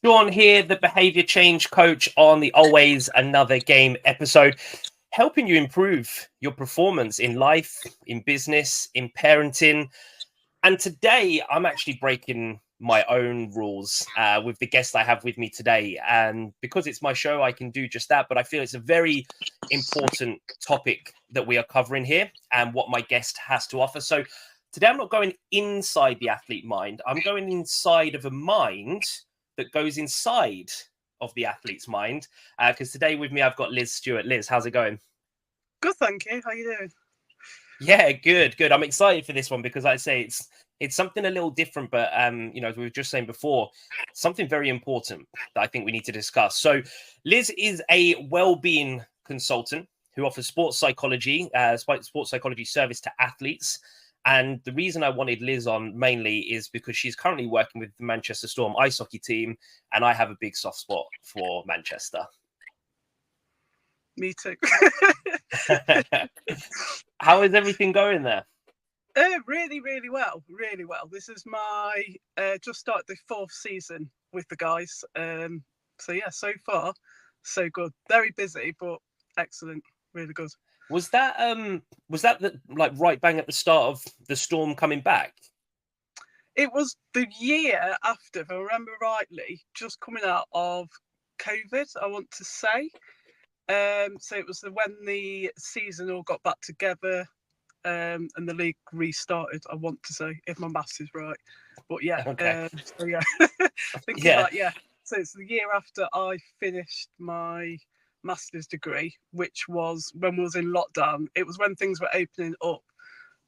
Shaun here, the behavior change coach on the Always Another Game episode, helping you improve your performance in life, in business, in parenting. And today I'm actually breaking my own rules with the guest I have with me today. And because it's my show, I can do just that. But I feel it's a very important topic that we are covering here and what my guest has to offer. So today I'm not going inside the athlete mind. I'm going inside of a mind that goes inside of the athlete's mind. Because today with me, I've got Liz Stewart. Liz, how's it going? Good, thank you. How you doing? Yeah, good. I'm excited for this one because I say it's something a little different, but as we were just saying before, something very important that I think we need to discuss. So, Liz is a well-being consultant who offers sports psychology service to athletes. And the reason I wanted Liz on mainly is because she's currently working with the Manchester Storm ice hockey team, and I have a big soft spot for Manchester. Me too. How is everything going there? Really, really well. Really well. This is my just started the 4th season with the guys. So yeah, so far, so good. Very busy, but excellent. Really good. Was that like right bang at the start of the Storm coming back? It was the year after, if I remember rightly, just coming out of COVID, I want to say. So it was when the season all got back together, and the league restarted. I want to say, if my maths is right, but yeah. Okay. So yeah, thinking Yeah. about So it's the year after I finished my master's degree, which was when we was in lockdown. It was when things were opening up,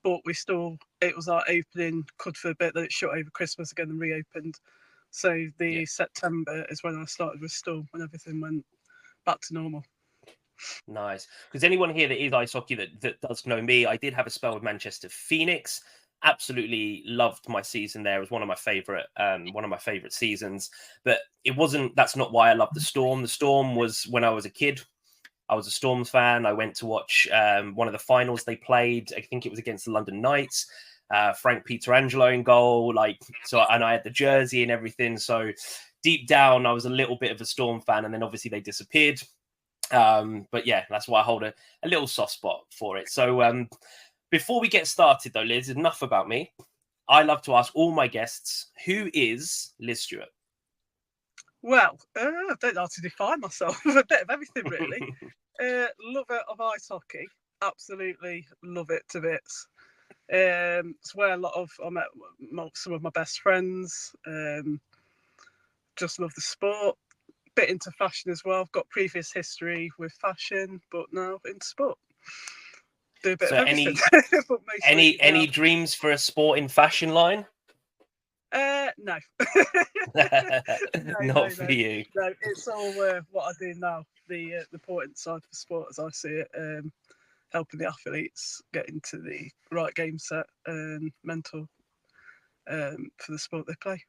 but it was our opening could for a bit, then it shut over Christmas again and reopened. So the September is when I started with Storm, when everything went back to normal. Nice. Because anyone here that is ice hockey that does know me, I did have a spell with Manchester Phoenix. Absolutely loved my season there. It was one of my favorite seasons. But that's not why I love the Storm. The Storm was when I was a kid. I was a Storms fan. I went to watch one of the finals they played. I think it was against the London Knights. Frank Pietrangelo in goal. And I had the jersey and everything. So deep down, I was a little bit of a Storm fan. And then obviously they disappeared. But yeah, that's why I hold a little soft spot for it. So before we get started, though, Liz, enough about me. I love to ask all my guests, who is Liz Stewart? Well, I don't know how to define myself. A bit of everything, really. Lover of ice hockey. Absolutely love it to bits. It's where I met some of my best friends. Just love the sport. Bit into fashion as well. I've got previous history with fashion, but now into sport. Do a bit of everything. Any dreams for a sport in fashion line? No. Not for you. No, it's all what I do now. The important side for sport, as I see it, helping the athletes get into the right game set and mental for the sport they play.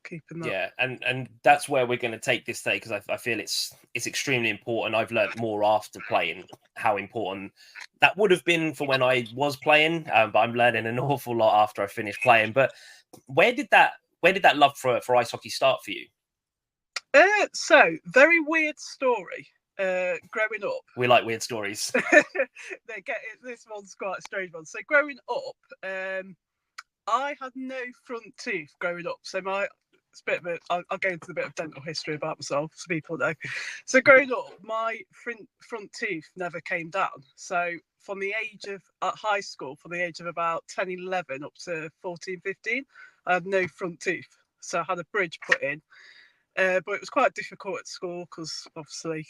Keeping that. Yeah, and that's where we're going to take this day, because I feel it's extremely important. I've learned more after playing how important that would have been for when I was playing, but I'm learning an awful lot after I finished playing. But where did that love for ice hockey start for you? So very weird story. Growing up, we like weird stories. This one's quite a strange one. So growing up, I had no front teeth growing up. So it's a bit of I'll go into a bit of dental history about myself so people know. So growing up, my front teeth never came down. So from the age of at high school, from the age of about 10, 11 up to 14, 15, I had no front teeth. So I had a bridge put in. But it was quite difficult at school because obviously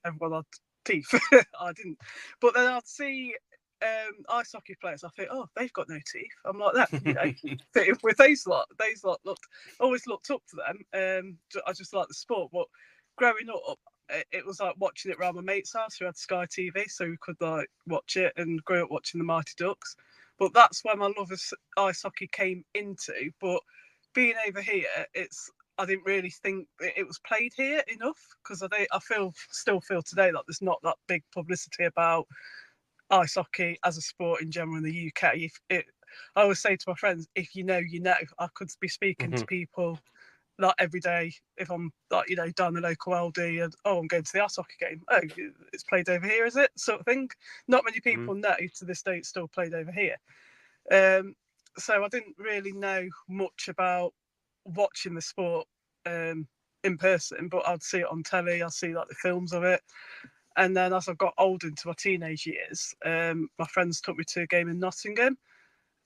everyone had teeth. I didn't. But then I'd see ice hockey players. I think, oh, they've got no teeth. I'm like that, with those lot always looked up to them. I just like the sport. But growing up, it was like watching it around my mate's house who had Sky TV, so we could like watch it, and grew up watching the Mighty Ducks. But that's where my love of ice hockey came into. But being over here, I didn't really think it was played here enough, because I still feel today that there's not that big publicity about ice hockey as a sport in general in the UK. I always say to my friends, if you know, you know. I could be speaking to people like every day, if I'm like, you know, down the local LD and I'm going to the ice hockey game. Oh, it's played over here, is it? Sort of thing. Not many people know to this day it's still played over here. So I didn't really know much about watching the sport in person, but I'd see it on telly. I'd see like the films of it. And then as I got older into my teenage years, my friends took me to a game in Nottingham.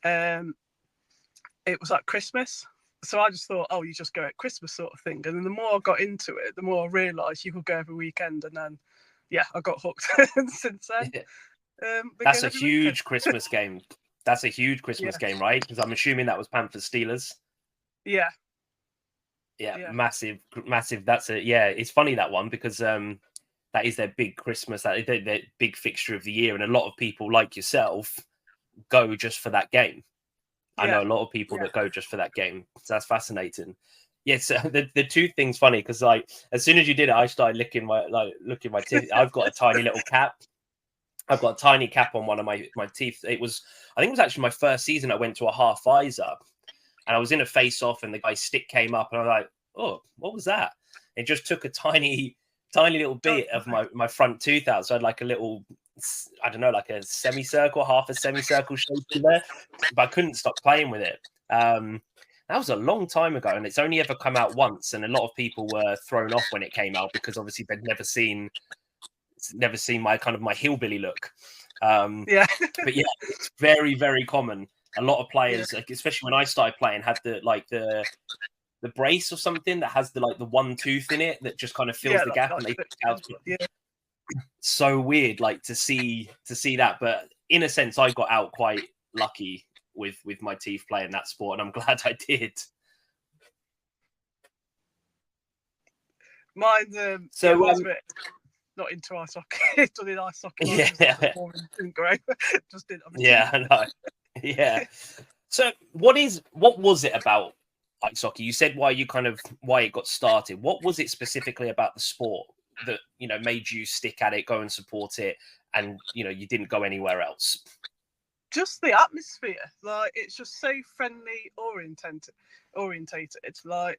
It was at Christmas. So I just thought, you just go at Christmas sort of thing. And then the more I got into it, the more I realised you could go every weekend. And then, I got hooked since then. That's a huge Christmas game. That's a huge Christmas game, right? Because I'm assuming that was Panthers Steelers. Yeah, massive. That's it's funny, that one, because that is their big Christmas, their big fixture of the year, and a lot of people like yourself go just for that game. I know a lot of people that go just for that game. So that's fascinating. Yes, the two things funny, because like as soon as you did it, I started looking my teeth. I've got a tiny little cap. I've got a tiny cap on one of my teeth. I think it was actually my first season. I went to a half visor, and I was in a face off, and the guy's stick came up, and I was like, "Oh, what was that?" It just took a tiny little bit of my front tooth out. So I had like a little, I don't know, like a semicircle, half a semicircle shape in there, but I couldn't stop playing with it. That was a long time ago, and it's only ever come out once. And a lot of people were thrown off when it came out because obviously they'd never seen my kind of my hillbilly look. But it's very, very common. A lot of players, like, especially when I started playing, had the brace or something that has the one tooth in it that just kind of fills the gap, and they out. So weird, like to see that. But in a sense, I got out quite lucky with my teeth playing that sport, and I'm glad I did. Mine, so was a bit not into ice hockey. Done ice hockey. Didn't grow. Just didn't. I know. Yeah. So what was it about ice hockey? You said why it got started. What was it specifically about the sport that made you stick at it, go and support it, and you didn't go anywhere else? Just the atmosphere. Like, it's just so friendly orientated. Like,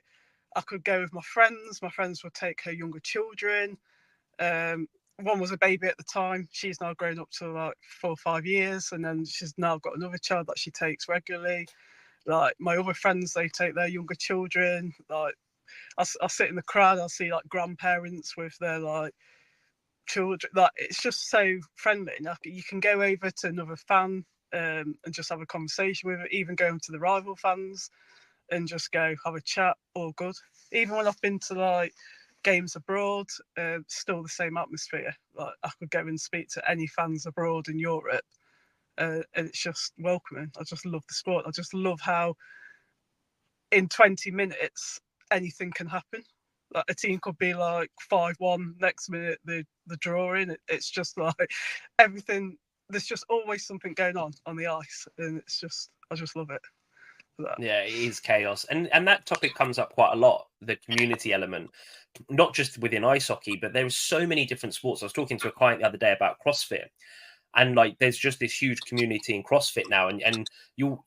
I could go with my friends. My friends would take her younger children. One was a baby at the time. She's now grown up to like 4 or 5 years, and then she's now got another child that she takes regularly. Like, my other friends, they take their younger children. Like, I sit in the crowd, I'll see like grandparents with their like children. Like, it's just so friendly. Like, you can go over to another fan and just have a conversation with it, even going to the rival fans and just go have a chat. All good. Even when I've been to like games abroad, still the same atmosphere. Like, I could go and speak to any fans abroad in Europe, and it's just welcoming. I just love the sport. I just love how in 20 minutes anything can happen. Like, a team could be like 5-1, next minute the drawing. It's just like everything. There's just always something going on the ice, and I just love it. Yeah, it is chaos, and that topic comes up quite a lot. The community element, not just within ice hockey, but there are so many different sports. I was talking to a client the other day about CrossFit, and like there's just this huge community in CrossFit now, and you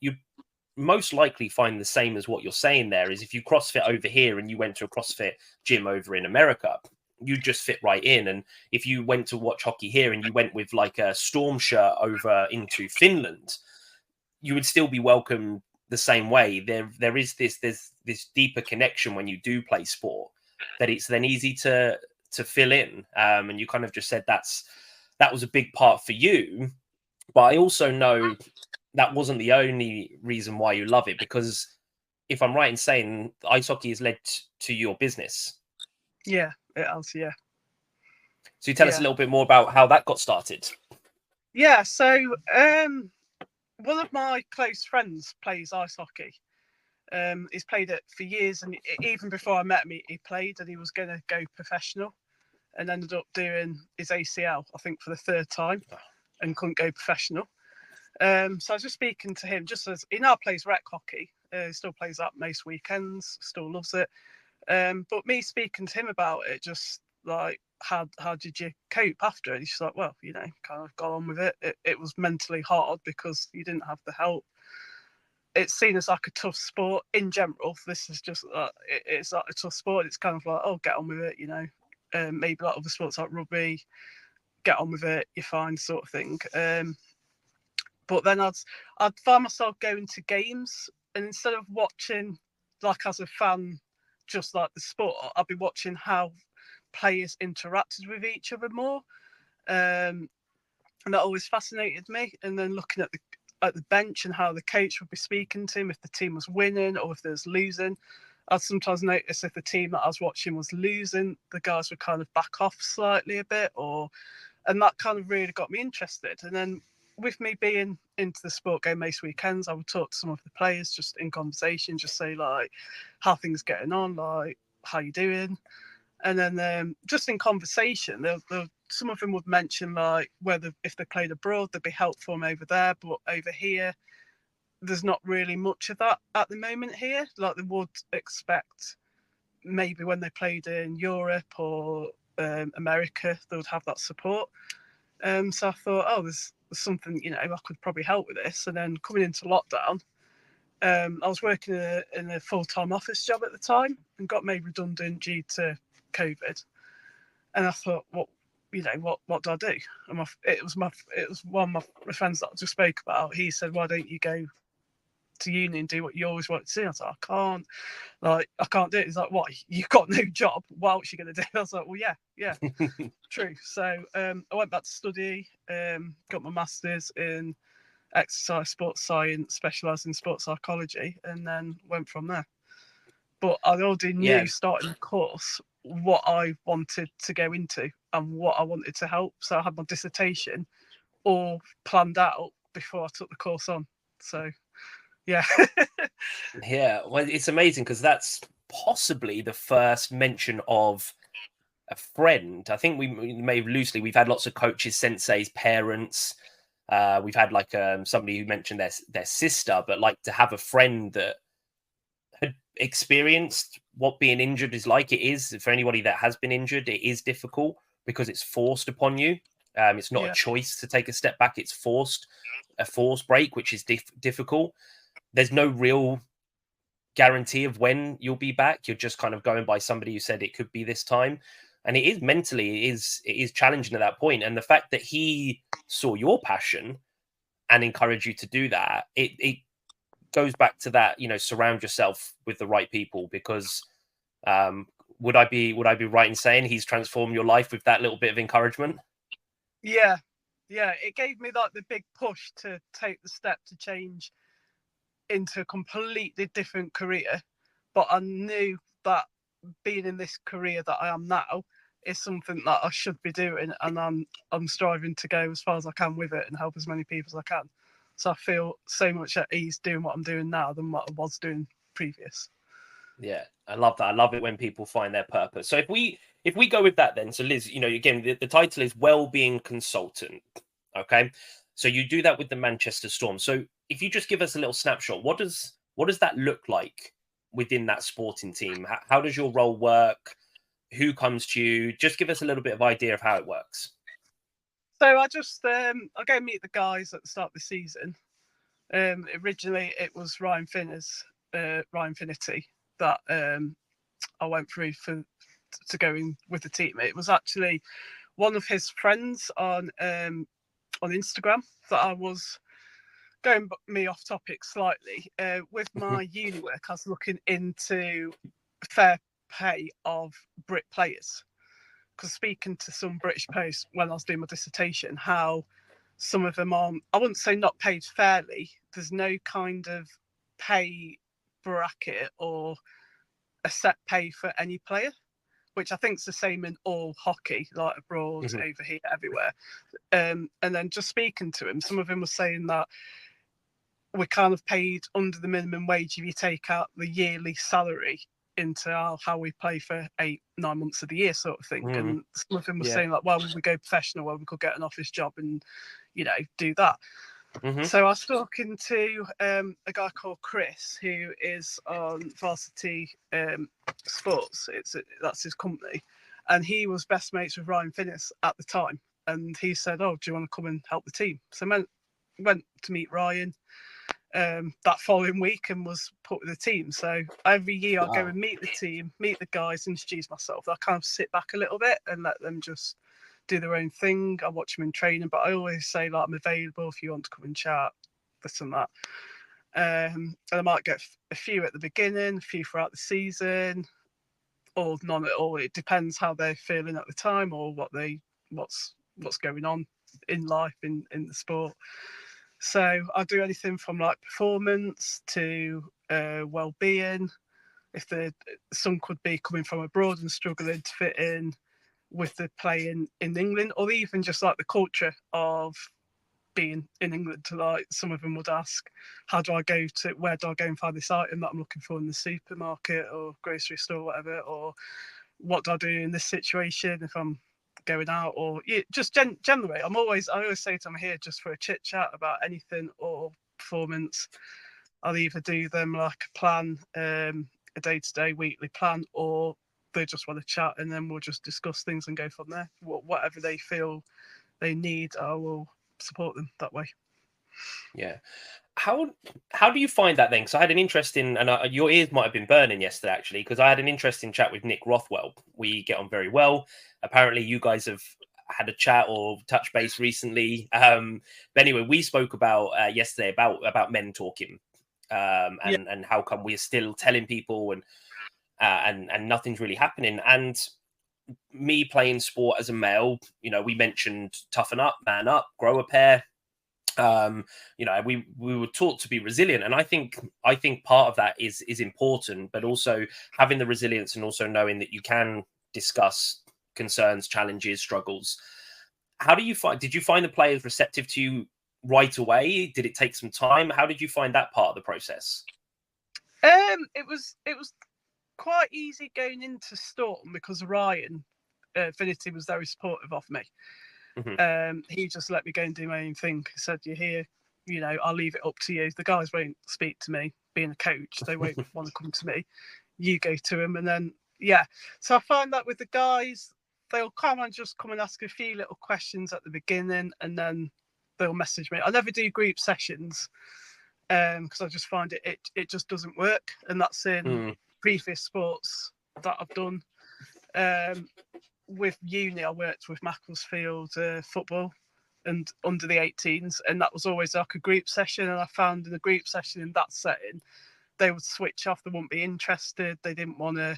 most likely find the same as what you're saying there. Is if you CrossFit over here and you went to a CrossFit gym over in America, you just fit right in. And if you went to watch hockey here and you went with like a Storm shirt over into Finland, you would still be welcomed the same way. There is this deeper connection when you do play sport, that it's then easy to fill in. And you kind of just said that was a big part for you, but I also know that wasn't the only reason why you love it, because if I'm right in saying ice hockey has led to your business. Yeah, it has. Yeah. So you tell us a little bit more about how that got started. Yeah. So one of my close friends plays ice hockey. He's played it for years, and even before I met him, he played, and he was going to go professional, and ended up doing his ACL, I think, for the 3rd time, and couldn't go professional. So I was just speaking to him, just as he now plays rec hockey. He still plays that most weekends, still loves it. But me speaking to him about it, just like, how did you cope after? And he's just like, well, kind of got on with it. It was mentally hard because you didn't have the help. it's seen as like a tough sport in general. This is just it's like a tough sport. It's kind of like, oh, get on with it, you know. Maybe like other sports like rugby, get on with it, you're fine, sort of thing. But then I'd find myself going to games, and instead of watching like as a fan, just like the sport, I'd be watching how players interacted with each other more, and that always fascinated me. And then looking at the bench and how the coach would be speaking to him if the team was winning or if there's losing. I'd sometimes notice if the team that I was watching was losing, the guys would kind of back off slightly a bit, and that kind of really got me interested. And then with me being into the sport game most weekends, I would talk to some of the players just in conversation, just say like how things getting on, like how you doing, and then just in conversation, some of them would mention like whether if they played abroad, they'd be helpful from over there, but over here, there's not really much of that at the moment here. Like they would expect maybe when they played in Europe or America, they would have that support. So I thought, oh, there's something, you know, I could probably help with this. And then coming into lockdown, I was working in a full-time office job at the time and got made redundant due to COVID. And I thought, what do I do? And it was one of my friends that I just spoke about. He said, why don't you go to uni and do what you always wanted to do? I was like, I can't do it. He's like, what? You've got no job. What else are you going to do? I was like, well, yeah, true. So I went back to study, got my master's in exercise sports science, specialised in sports psychology, and then went from there. But I already Yeah, knew starting the course what I wanted to go into and what I wanted to help. So I had my dissertation all planned out before I took the course on. So yeah. yeah. Well, it's amazing because that's possibly the first mention of a friend. I think we may have loosely. We've had lots of coaches, senseis, parents. We've had like somebody who mentioned their sister, but like to have a friend that had experienced what being injured is like. It is for anybody that has been injured. It is difficult because it's forced upon you. It's not a Yeah. choice to take a step back. It's a forced break, which is difficult. There's no real guarantee of when you'll be back. You're just kind of going by somebody who said it could be this time, and it is mentally it is challenging at that point. And the fact that he saw your passion and encouraged you to do that, it goes back to that, surround yourself with the right people, because would I be right in saying he's transformed your life with that little bit of encouragement? Yeah. It gave me like the big push to take the step to change into a completely different career. But I knew that being in this career that I am now is something that I should be doing, and I'm striving to go as far as I can with it and help as many people as I can. So I feel so much at ease doing what I'm doing now than what I was doing previous. Yeah, I love that. I love it when people find their purpose. So if we go with that then, so Liz, again, the title is well-being consultant. Okay. So you do that with the Manchester Storm. So if you just give us a little snapshot, what does that look like within that sporting team? How does your role work? Who comes to you? Just give us a little bit of idea of how it works. So I just I go meet the guys at the start of the season. Originally it was Ryan Finity that I went through to go in with the team. It was actually one of his friends on Instagram that I was going me off topic slightly. With my uni work, I was looking into fair pay of Brit players, because speaking to some British players when I was doing my dissertation, how some of them are, I wouldn't say not paid fairly. There's no kind of pay bracket or a set pay for any player, which I think is the same in all hockey, like abroad, over here, everywhere. And then just speaking to him, some of them were saying that we're kind of paid under the minimum wage if you take out the yearly salary into how we play for 8-9 months of the year, sort of thing. And some of them were saying like, well, we go professional, well, we could get an office job and do that. So I was talking to a guy called Chris, who is on Varsity Sports. That's his company, and he was best mates with Ryan Finnis at the time. And he said, "Oh, do you want to come and help the team?" So I went to meet Ryan. that following week and was put with the team. So every year I go Wow. and meet the team, meet the guys, introduce myself. I kind of sit back a little bit and let them just do their own thing. I watch them in training, but I always say like I'm available if you want to come and chat, this and that. And I might get a few at the beginning, a few throughout the season, or none at all. It depends how they're feeling at the time or what's going on in life in the sport. So I do anything from like performance to well-being. If some could be coming from abroad and struggling to fit in with the play in England, or even just like the culture of being in England. To like, some of them would ask, where do I go and find this item that I'm looking for in the supermarket or grocery store, whatever, or what do I do in this situation if I'm going out, or just generally. I always say to them, I'm here just for a chit chat about anything or performance. I'll either do them like a plan, a day-to-day, weekly plan, or they just want to chat, and then we'll just discuss things and go from there. Whatever they feel they need, I will support them that way. Yeah. How do you find that then? Because I had an interesting, and your ears might have been burning yesterday actually, because I had an interesting chat with Nick Rothwell. We get on very well. Apparently, you guys have had a chat or touch base recently. But anyway, we spoke about yesterday about men talking, and how come we're still telling people and nothing's really happening. And me playing sport as a male, we mentioned toughen up, man up, grow a pair. We were taught to be resilient, and I think part of that is important, but also having the resilience and also knowing that you can discuss concerns, challenges, struggles. Did you find the players receptive to you right away? Did it take some time? How did you find that part of the process? It was quite easy going into Storm because Ryan Finity was very supportive of me. Mm-hmm. He just let me go and do my own thing. He said, "You're here, I'll leave it up to you. The guys won't speak to me. Being a coach, they won't want to come to me. You go to them." And then, so I find that with the guys, they'll come and just come and ask a few little questions at the beginning, and then they'll message me. I never do group sessions because I just find it just doesn't work, and that's in previous sports that I've done. With uni, I worked with Macclesfield football and under the 18s, and that was always like a group session. And I found in a group session in that setting, they would switch off. They wouldn't be interested. They didn't want to,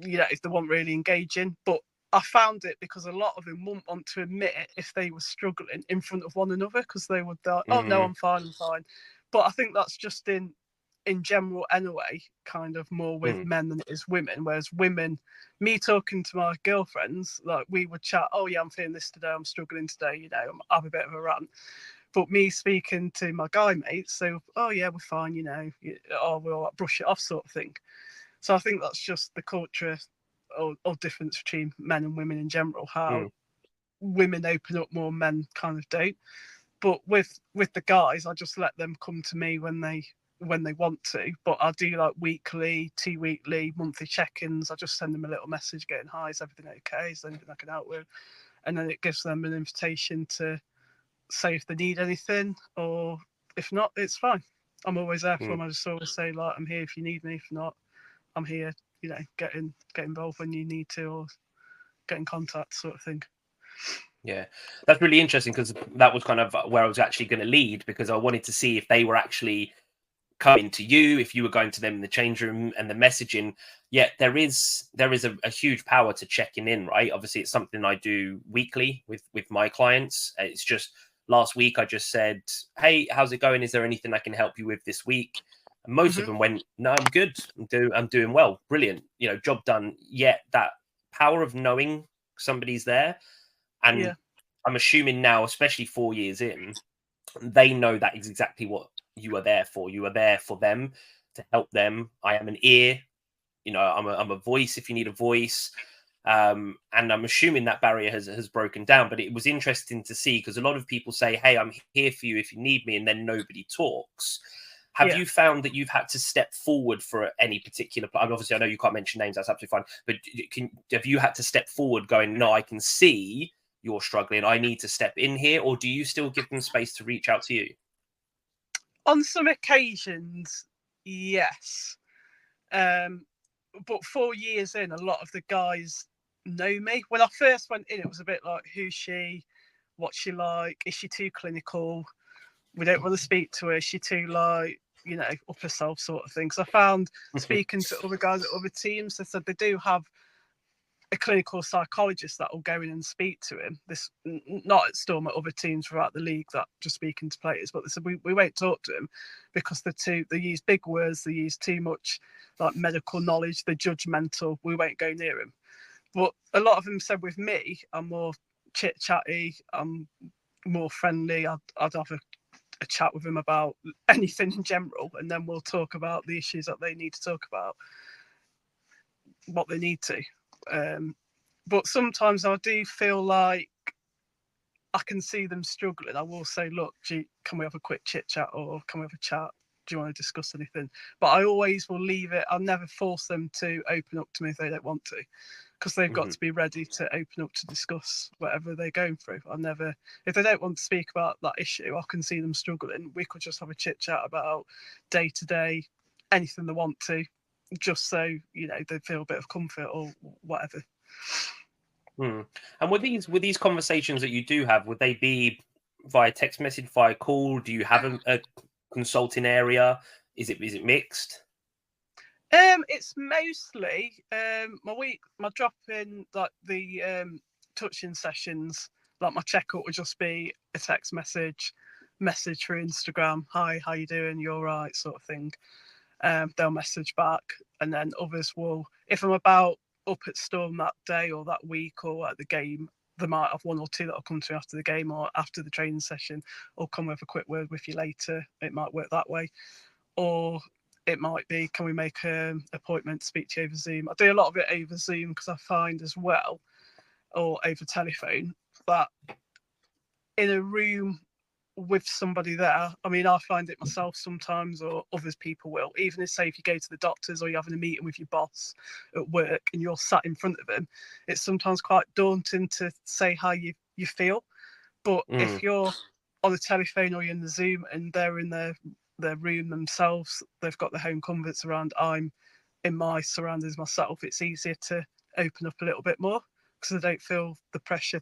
if they weren't really engaging. But I found it because a lot of them wouldn't want to admit it if they were struggling in front of one another, because they would like, "Oh no, I'm fine. But I think that's just in general anyway, kind of more with men than it is women. Whereas women, me talking to my girlfriends, like we would chat, "Oh yeah, I'm feeling this today, I'm struggling today, I have a bit of a rant." But me speaking to my guy mates, so, "Oh yeah, we're fine, or we'll like, brush it off," sort of thing. So I think that's just the culture or difference between men and women in general, how women open up more, men kind of don't. But with the guys, I just let them come to me when they want to. But I do like weekly, 2-weekly, monthly check-ins. I just send them a little message getting, "Hi, is everything okay? Is there anything I can help with?" And then it gives them an invitation to say if they need anything, or if not, it's fine. I'm always there for them. I just always say, like, "I'm here if you need me. If not, I'm here. Get involved when you need to, or get in contact," sort of thing. Yeah, that's really interesting, because that was kind of where I was actually going to lead, because I wanted to see if they were actually coming to you, if you were going to them in the change room, and the messaging. Yet there is a huge power to checking in, right? Obviously, it's something I do weekly with my clients. It's just last week I just said, "Hey, how's it going? Is there anything I can help you with this week?" And most of them went, "No, I'm good. I'm doing well. Brilliant. Job done." Yet that power of knowing somebody's there. And I'm assuming now, especially 4 years in, they know that is exactly what you are there for. You are there for them, to help them. I am an ear. I'm a voice if you need a voice. And I'm assuming that barrier has broken down. But it was interesting to see, because a lot of people say, "Hey, I'm here for you if you need me," and then nobody talks. Have you found that you've had to step forward for any particular? Obviously, I know you can't mention names. That's absolutely fine. But have you had to step forward, going, "No, I can see you're struggling. I need to step in here," or do you still give them space to reach out to you? On some occasions, yes. But 4 years in, a lot of the guys know me. When I first went in, it was a bit like, who's she? What's she like? Is she too clinical? We don't want to speak to her. Is she too, like, up herself sort of thing? So I found speaking to other guys at other teams, they said they do have a clinical psychologist that will go in and speak to him. This not at Storm, at other teams throughout the league that just speaking to players, but they said we won't talk to him because they use big words, they use too much like medical knowledge, they're judgmental. We won't go near him. But a lot of them said with me, I'm more chit chatty, I'm more friendly. I'd have a chat with him about anything in general, and then we'll talk about the issues that they need to talk about, what they need to. But sometimes I do feel like I can see them struggling. I will say, look, can we have a quick chit chat, or can we have a chat? Do you want to discuss anything? But I always will leave it. I'll never force them to open up to me if they don't want to, because they've got to be ready to open up to discuss whatever they're going through. If they don't want to speak about that issue, I can see them struggling. We could just have a chit chat about day to day, anything they want to, just so they feel a bit of comfort or whatever. And with these conversations that you do have, would they be via text message, via call? Do you have a consulting area? Is it mixed? It's mostly my drop in, like the touching sessions, like my checkup would just be a text message through Instagram. Hi, how you doing? You all right? Sort of thing. They'll message back, and then others will, if I'm about up at Storm that day or that week or at the game, they might have one or two that'll come to me after the game or after the training session, or come with a quick word with you later. It might work that way. Or it might be, can we make an appointment to speak to you over Zoom? I do a lot of it over Zoom because I find as well, or over telephone, that in a room with somebody there, I mean, I find it myself sometimes, or others people will, even if, say, if you go to the doctors or you're having a meeting with your boss at work and you're sat in front of him, it's sometimes quite daunting to say how you feel. But if you're on the telephone or you're in the Zoom and they're in their room themselves, they've got their home comforts around, I'm in my surroundings myself, it's easier to open up a little bit more because I don't feel the pressure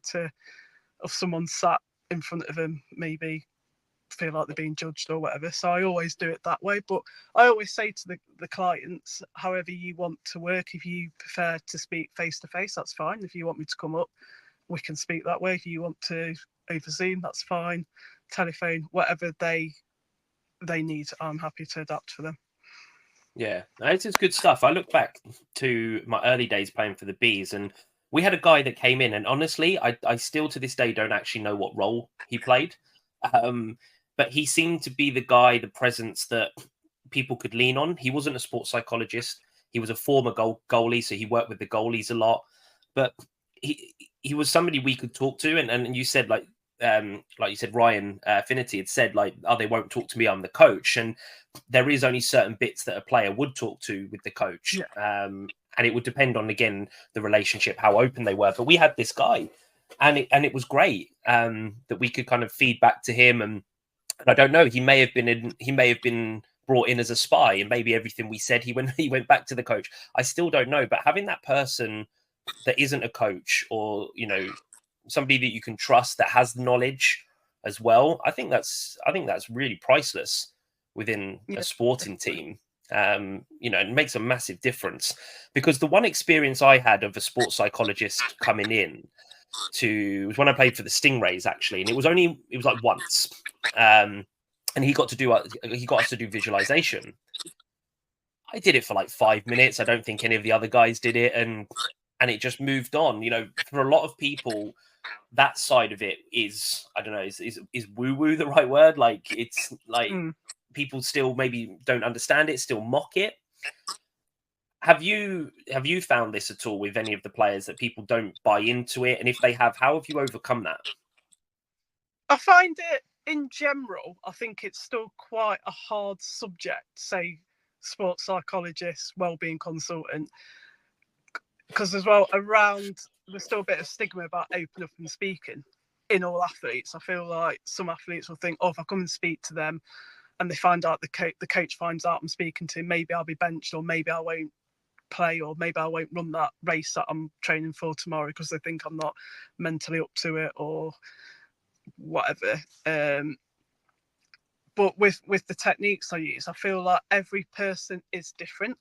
of someone sat in front of them maybe feel like they're being judged or whatever. So I always do it that way. But I always say to the clients, however you want to work, if you prefer to speak face to face, that's fine. If you want me to come up, we can speak that way. If you want to over Zoom, that's fine. Telephone, whatever they need, I'm happy to adapt for them. Yeah, this is good stuff. I look back to my early days playing for the Bees, and we had a guy that came in, and honestly, I still to this day don't actually know what role he played. But he seemed to be the guy, the presence that people could lean on. He wasn't a sports psychologist. He was a former goalie, so he worked with the goalies a lot. But he was somebody we could talk to. And you said, like you said, Ryan Finity had said, like, oh, they won't talk to me, I'm the coach. And there is only certain bits that a player would talk to with the coach. Yeah. And it would depend on, again, the relationship, how open they were. But we had this guy, and it was great that we could kind of feed back to him. And I don't know, he may have been brought in as a spy, and maybe everything we said he went back to the coach. I still don't know, but having that person that isn't a coach, or somebody that you can trust that has knowledge as well, I think that's really priceless within a sporting team. It makes a massive difference, because the one experience I had of a sports psychologist coming in was when I played for the Stingrays, actually, and it was like once, and he got us to do visualization. I did it for like 5 minutes. I don't think any of the other guys did it, and it just moved on. For a lot of people, that side of it is, I don't know, is woo-woo the right word? Like, it's like people still maybe don't understand it, still mock it. Have you found this at all with any of the players, that people don't buy into it? And if they have, how have you overcome that? I find it, in general, I think it's still quite a hard subject, say sports psychologist, wellbeing consultant, because as well, there's still a bit of stigma about opening up and speaking in all athletes. I feel like some athletes will think, oh, if I come and speak to them, and they find out the coach finds out I'm speaking to, maybe I'll be benched, or maybe I won't play, or maybe I won't run that race that I'm training for tomorrow because they think I'm not mentally up to it or whatever. But with the techniques I use, I feel like every person is different.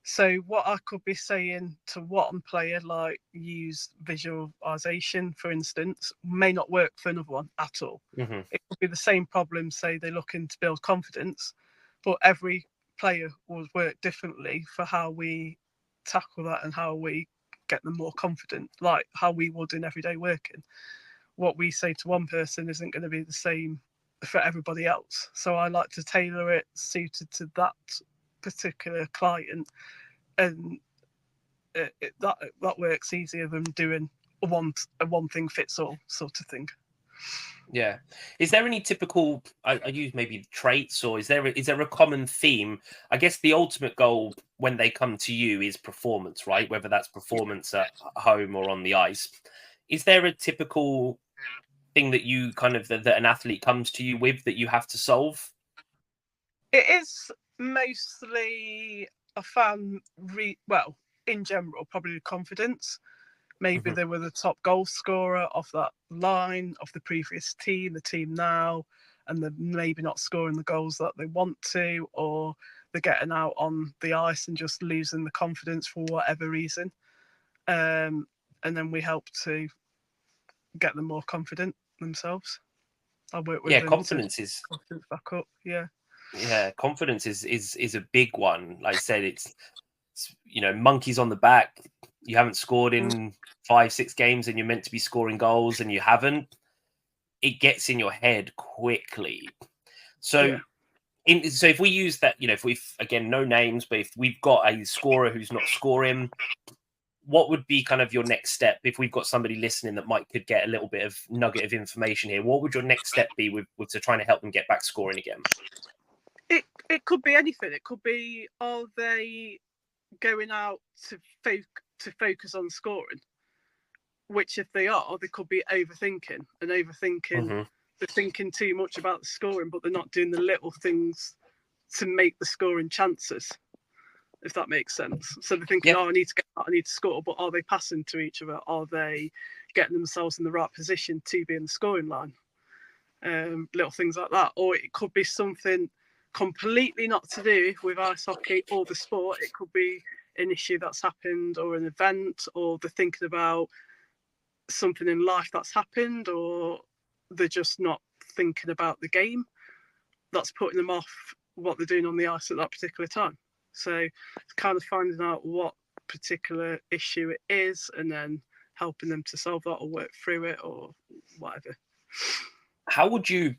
So what I could be saying to one player, like use visualization, for instance, may not work for another one at all. Mm-hmm. It could be the same problem, say they're looking to build confidence, but every player will work differently for how we tackle that and how we get them more confident, like how we would in everyday working. What we say to one person isn't going to be the same for everybody else. So I like to tailor it suited to that particular client, and that works easier than doing a one thing fits all sort of thing. Yeah. Is there any typical, I use maybe traits, or is there a common theme? I guess the ultimate goal when they come to you is performance, right? Whether that's performance at home or on the ice. Is there a typical thing that you kind of, that an athlete comes to you with that you have to solve? It is mostly a fan, well, in general, probably confidence. Maybe Mm-hmm. they were the top goal scorer of that line of the previous team, the team now, and they're maybe not scoring the goals that they want to, or they're getting out on the ice and just losing the confidence for whatever reason. And then we help to get them more confident themselves. I work with Yeah, them to confidence is confidence back up. Yeah. yeah, confidence is a big one. Like I said, it's monkeys on the back. You haven't scored in 5-6 games, and you're meant to be scoring goals, and you haven't. It gets in your head quickly. Yeah. So, so if we use that, if we've, again, no names, but if we've got a scorer who's not scoring, what would be kind of your next step if we've got somebody listening that could get a little bit of nugget of information here? What would your next step be with to trying to help them get back scoring again? It could be anything. It could be, are they going out to focus on scoring? Which, if they are, they could be overthinking. Mm-hmm. They're thinking too much about the scoring, but they're not doing the little things to make the scoring chances, if that makes sense. So they're thinking, Yeah. oh, I need to get out, I need to score, but are they passing to each other? Are they getting themselves in the right position to be in the scoring line? Little things like that. Or it could be something completely not to do with ice hockey or the sport. It could be an issue that's happened, or an event, or they're thinking about something in life that's happened, or they're just not thinking about the game that's putting them off what they're doing on the ice at that particular time. So it's kind of finding out what particular issue it is, and then helping them to solve that or work through it or whatever. How would you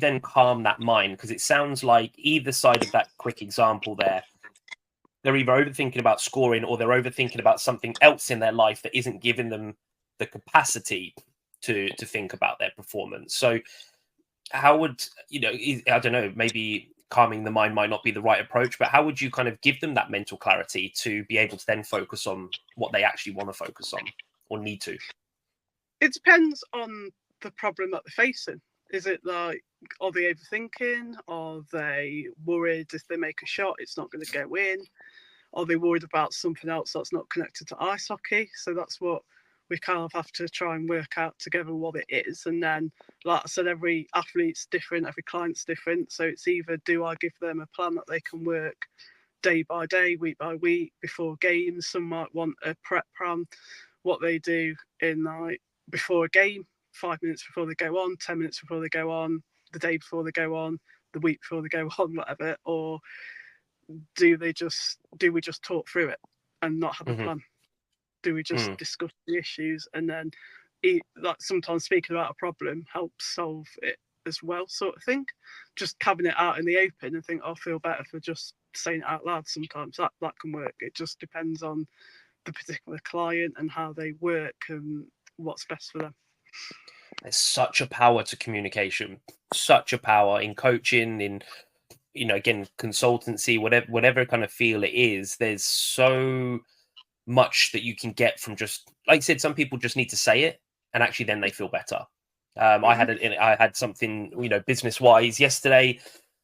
then calm that mind? Because it sounds like either side of that quick example there, they're either overthinking about scoring, or they're overthinking about something else in their life that isn't giving them the capacity to think about their performance. So how would, I don't know, maybe calming the mind might not be the right approach, but how would you kind of give them that mental clarity to be able to then focus on what they actually want to focus on or need to? It depends on the problem that they're facing. Is it like, are they overthinking? Are they worried if they make a shot, it's not going to go in? Are they worried about something else that's not connected to ice hockey? So that's what we kind of have to try and work out together what it is. And then, like I said, every athlete's different, every client's different. So it's either, do I give them a plan that they can work day by day, week by week, before games? Some might want a prep plan, what they do in like before a game, 5 minutes before they go on, 10 minutes before they go on, the day before they go on, the week before they go on, whatever. Or do we just talk through it and not have a plan? Do we just discuss the issues, and then like sometimes speaking about a problem helps solve it as well, sort of thing? Just having it out in the open and think, I feel better for just saying it out loud. Sometimes that can work. It just depends on the particular client and how they work and what's best for them. There's such a power to communication, such a power in coaching, in again, consultancy, whatever kind of feel it is. There's so much that you can get from just, like I said, some people just need to say it, and actually then they feel better. I had something, business wise yesterday.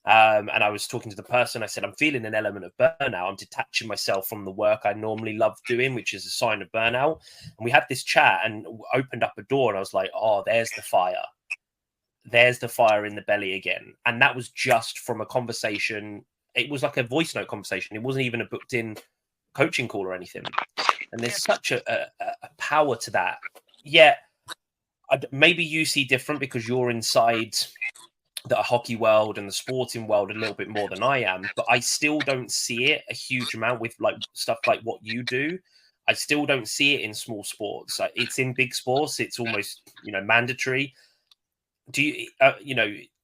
And I was talking to the person. I said, I'm feeling an element of burnout. I'm detaching myself from the work I normally love doing, which is a sign of burnout. And we had this chat and opened up a door, and I was like, oh, there's the fire. There's the fire in the belly again. And that was just from a conversation. It was like a voice note conversation. It wasn't even a booked in coaching call or anything. And there's such a power to that. Yeah, maybe you see different because you're inside the hockey world and the sporting world a little bit more than I am, but I still don't see it a huge amount with like stuff like what you do. I still don't see it in small sports. It's in big sports. It's almost, mandatory. Do you,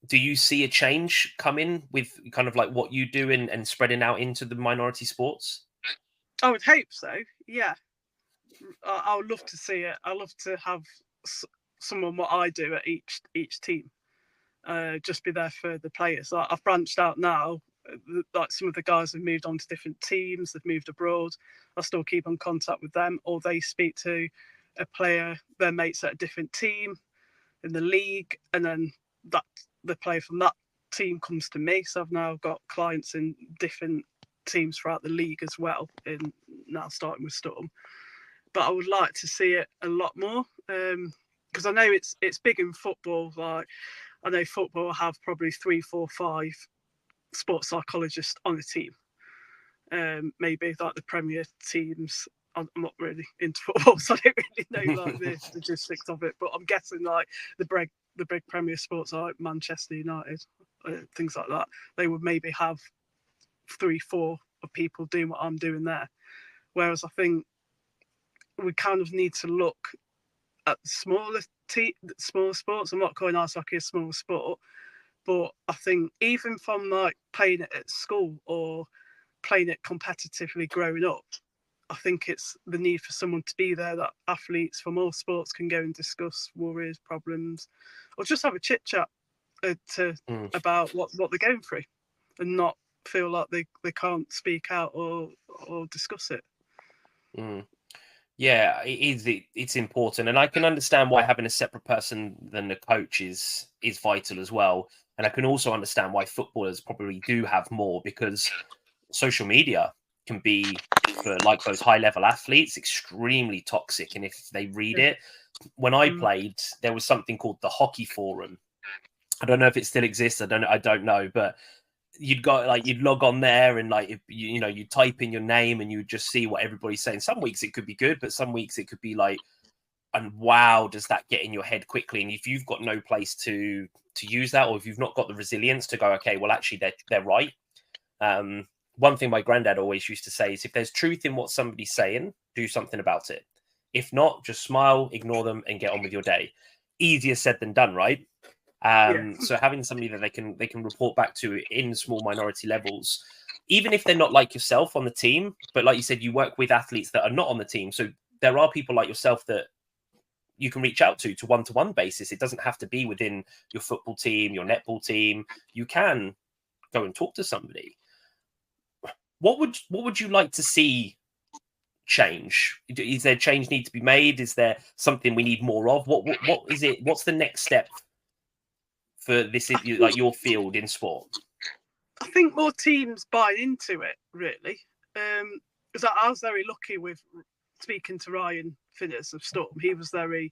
do you see a change coming with kind of like what you do and spreading out into the minority sports? I would hope so. Yeah, I would love to see it. I love to have someone what I do at each team. Just be there for the players. Like, I've branched out now. Like, some of the guys have moved on to different teams. They've moved abroad. I still keep in contact with them, or they speak to a player, their mates at a different team in the league, and then the player from that team comes to me. So I've now got clients in different teams throughout the league as well. In now starting with Storm, but I would like to see it a lot more because I know it's big in football. Like, I know football have probably 3, 4, 5 sports psychologists on a team. Maybe like the Premier teams. I'm not really into football, so I don't really know like the logistics of it. But I'm guessing like the big Premier sports like Manchester United, things like that. They would maybe have 3, 4 of people doing what I'm doing there. Whereas I think we kind of need to look at smaller sports. I'm not calling ice hockey a small sport, but I think even from like playing it at school or playing it competitively growing up, I think it's the need for someone to be there that athletes from all sports can go and discuss worries, problems, or just have a chit chat about what they're going through, and not feel like they can't speak out or discuss it. Yeah, it's important, and I can understand why having a separate person than the coach is vital as well. And I can also understand why footballers probably do have more, because social media can be, for like those high level athletes, extremely toxic. And if they read it, when I played, there was something called the Hockey Forum. I don't know if it still exists. I don't know, but you'd log on there and like, you type in your name and you just see what everybody's saying. Some weeks it could be good, but some weeks it could be like, and wow, does that get in your head quickly? And if you've got no place to use that, or if you've not got the resilience to go, okay, well, actually they're right. One thing my granddad always used to say is, if there's truth in what somebody's saying, do something about it. If not, just smile, ignore them, and get on with your day. Easier said than done, right? So having somebody that they can report back to in small minority levels, even if they're not like yourself on the team, but like you said, you work with athletes that are not on the team. So there are people like yourself that you can reach out to one-to-one basis. It doesn't have to be within your football team, your netball team. You can go and talk to somebody. What would you like to see change? Is there change need to be made? Is there something we need more of? What is it? What's the next step for this, like your field in sport? I think more teams buy into it, really. Because I was very lucky with speaking to Ryan Finnis of Storm. He was very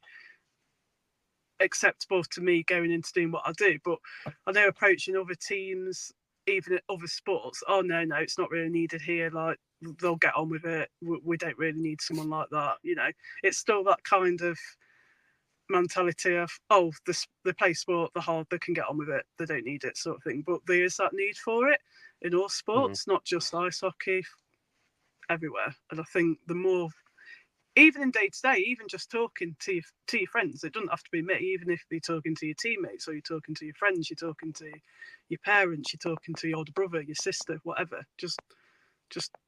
acceptable to me going into doing what I do. But I know approaching other teams, even other sports, oh no, it's not really needed here. Like, they'll get on with it. We don't really need someone like that. It's still that kind of mentality of, oh, they play sport, they're hard, they can get on with it, they don't need it, sort of thing. But there is that need for it in all sports, not just ice hockey, everywhere. And I think the more, even in day to day, even just talking to your friends, it doesn't have to be me. Even if you're talking to your teammates, or you're talking to your friends, you're talking to your parents, you're talking to your older brother, your sister, whatever. Just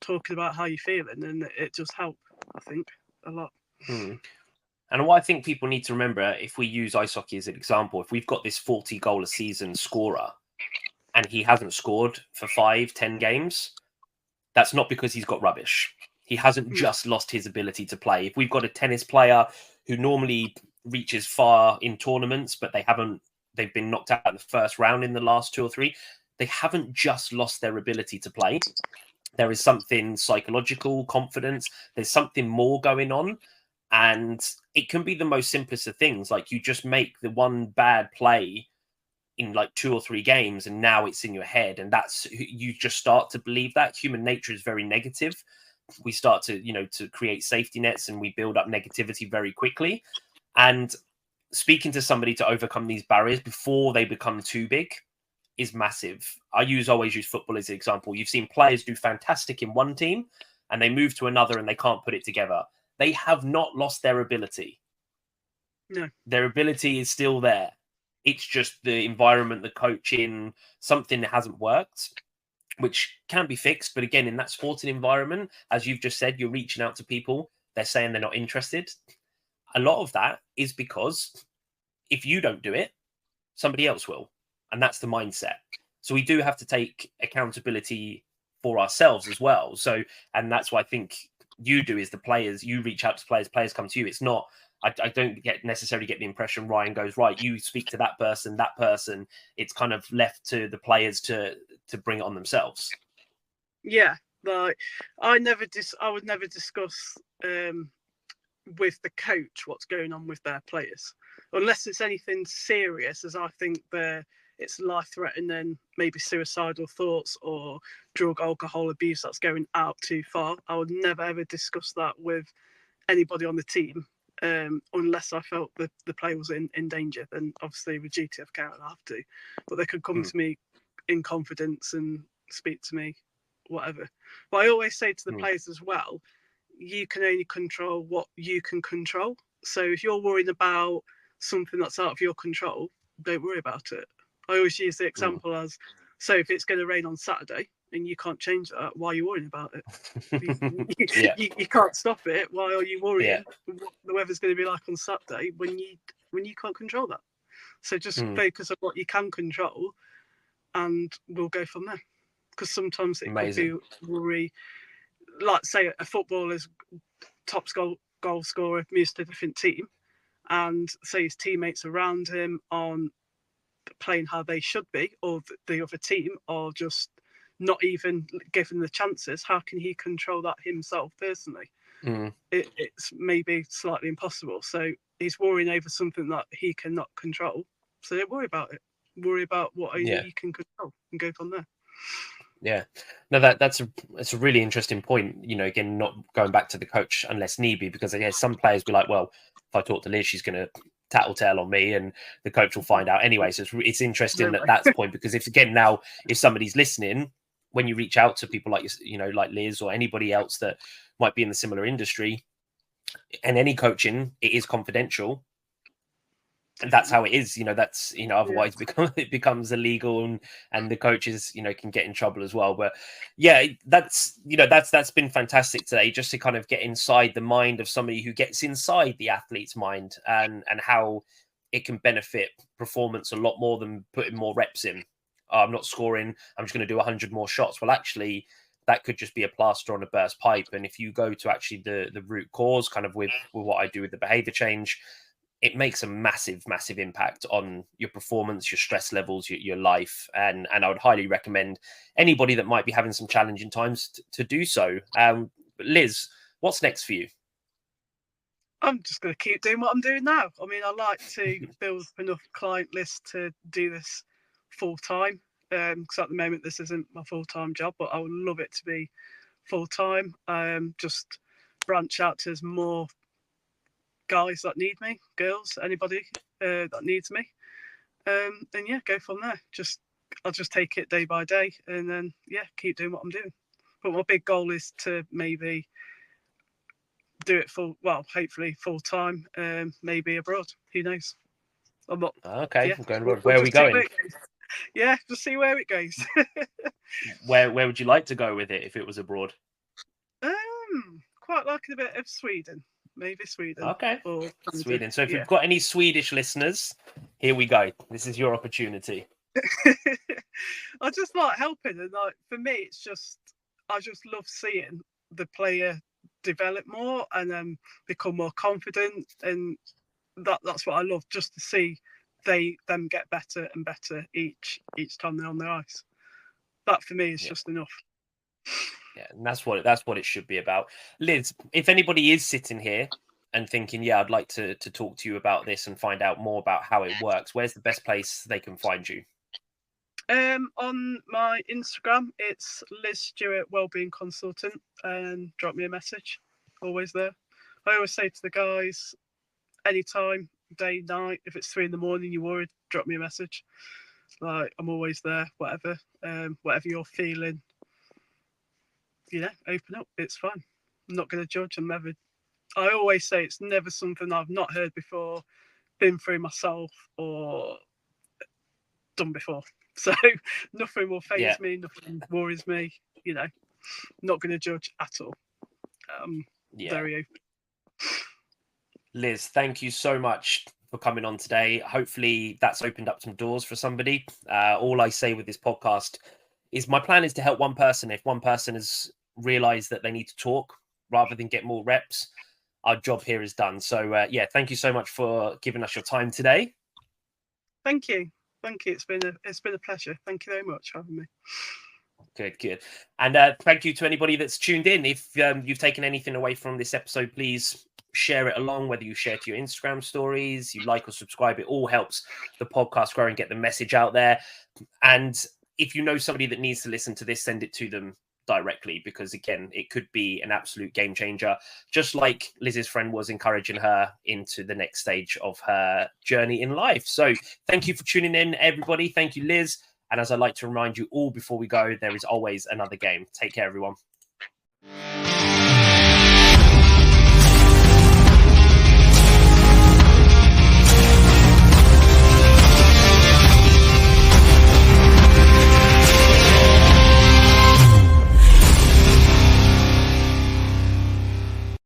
talking about how you're feeling, and it just helps, I think, a lot. And what I think people need to remember, if we use ice hockey as an example, if we've got this 40 goal a season scorer and he hasn't scored for 5-10 games, that's not because he's got rubbish. He hasn't just lost his ability to play. If we've got a tennis player who normally reaches far in tournaments, but they've been knocked out in the first round in the last 2 or 3, they haven't just lost their ability to play. There is something psychological, confidence. There's something more going on. And it can be the most simplest of things. Like you just make the one bad play in like 2 or 3 games, and now it's in your head. And that's, you just start to believe that. Human nature is very negative. We start to, to create safety nets, and we build up negativity very quickly. And speaking to somebody to overcome these barriers before they become too big is massive. Always use football as an example. You've seen players do fantastic in one team and they move to another and they can't put it together. They have not lost their ability. No. Their ability is still there. It's just the environment, the coaching, something that hasn't worked, which can be fixed. But again, in that sporting environment, as you've just said, you're reaching out to people. They're saying they're not interested. A lot of that is because if you don't do it, somebody else will. And that's the mindset. So we do have to take accountability for ourselves as well. So, and that's what I think you do is the players, you reach out to players come to you. It's not, I don't necessarily get the impression Ryan goes, right, you speak to that person. It's kind of left to the players to bring it on themselves. Yeah. Like I would never discuss with the coach what's going on with their players, unless it's anything serious, as I think it's life-threatening, maybe suicidal thoughts or drug, alcohol abuse that's going out too far. I would never ever discuss that with anybody on the team, unless I felt the player was in danger. Then obviously with duty of care I have to, but they could come to me in confidence and speak to me, whatever. But I always say to the players as well, you can only control what you can control. So if you're worrying about something that's out of your control, don't worry about it. I always use the example as, so if it's going to rain on Saturday and you can't change that, why are you worrying about it? You can't stop it. Why are you worrying what the weather's going to be like on Saturday when you can't control that? So just focus on what you can control, and we'll go from there. Because sometimes it could be worry. Like say a footballer's top goal scorer moves to a different team, and say his teammates around him on playing how they should be, or the other team are just not even given the chances. How can he control that himself personally? It's maybe slightly impossible. So he's worrying over something that he cannot control. So don't worry about it. Worry about what only you can control and go from there. Yeah, no, that's a really interesting point. Again, not going back to the coach unless need be, because I guess some players be like, well, if I talk to Liz, she's going to tattletale on me, and the coach will find out anyway. So it's interesting at that point, because if somebody's listening, when you reach out to people like like Liz or anybody else that might be in the similar industry, and any coaching, it is confidential. And that's how it is, otherwise it becomes illegal, and the coaches, can get in trouble as well. But that's been fantastic today, just to kind of get inside the mind of somebody who gets inside the athlete's mind, and how it can benefit performance a lot more than putting more reps in. I'm not scoring, I'm just going to do 100 more shots. Well, actually, that could just be a plaster on a burst pipe. And if you go to actually the root cause, kind of with what I do with the behavior change, it makes a massive impact on your performance, your stress levels, your life. And I would highly recommend anybody that might be having some challenging times to do so. Liz, what's next for you? I'm just going to keep doing what I'm doing now. I mean, I like to build enough client list to do this full time. Because at the moment, this isn't my full time job, but I would love it to be full time. Just branch out to more guys that need me, girls, anybody that needs me, and go from there. I'll just take it day by day, and then keep doing what I'm doing. But my big goal is to maybe do it hopefully full time, maybe abroad. Who knows? I'm not. Okay, I'm going abroad. Where are we going? Just see where it goes. Where would you like to go with it if it was abroad? Quite like a bit of Sweden. Maybe Sweden. Okay. Or Sweden. So if you've got any Swedish listeners, here we go. This is your opportunity. I just like helping, and for me, I just love seeing the player develop more and become more confident, and that's what I love, just to see them get better and better each time they're on their ice. that for me is just enough. Yeah, and that's what it should be about. Liz, if anybody is sitting here and thinking, yeah, I'd like to talk to you about this and find out more about how it works, where's the best place they can find you? On my Instagram, it's Liz Stewart Wellbeing Consultant, and drop me a message. Always there. I always say to the guys, anytime, day, night, if it's 3 a.m, you're worried, drop me a message. Like, I'm always there, whatever you're feeling, open up. It's fine. I'm not going to judge. I always say it's never something I've not heard before, been through myself, or done before. So nothing will faze me, nothing worries me, not going to judge at all. Very open. Liz, thank you so much for coming on today. Hopefully that's opened up some doors for somebody. All I say with this podcast is my plan is to help one person. If one person has realized that they need to talk rather than get more reps, our job here is done. So thank you so much for giving us your time today. Thank you. It's been a pleasure. Thank you very much for having me. Good. And thank you to anybody that's tuned in. If you've taken anything away from this episode, please share it along, whether you share to your Instagram stories, you like or subscribe. It all helps the podcast grow and get the message out there. And if you know somebody that needs to listen to this, send it to them directly, because again, it could be an absolute game changer, just like Liz's friend was encouraging her into the next stage of her journey in life. So thank you for tuning in, everybody. Thank you, Liz. And as I like to remind you all before we go, there is always another game. Take care, everyone.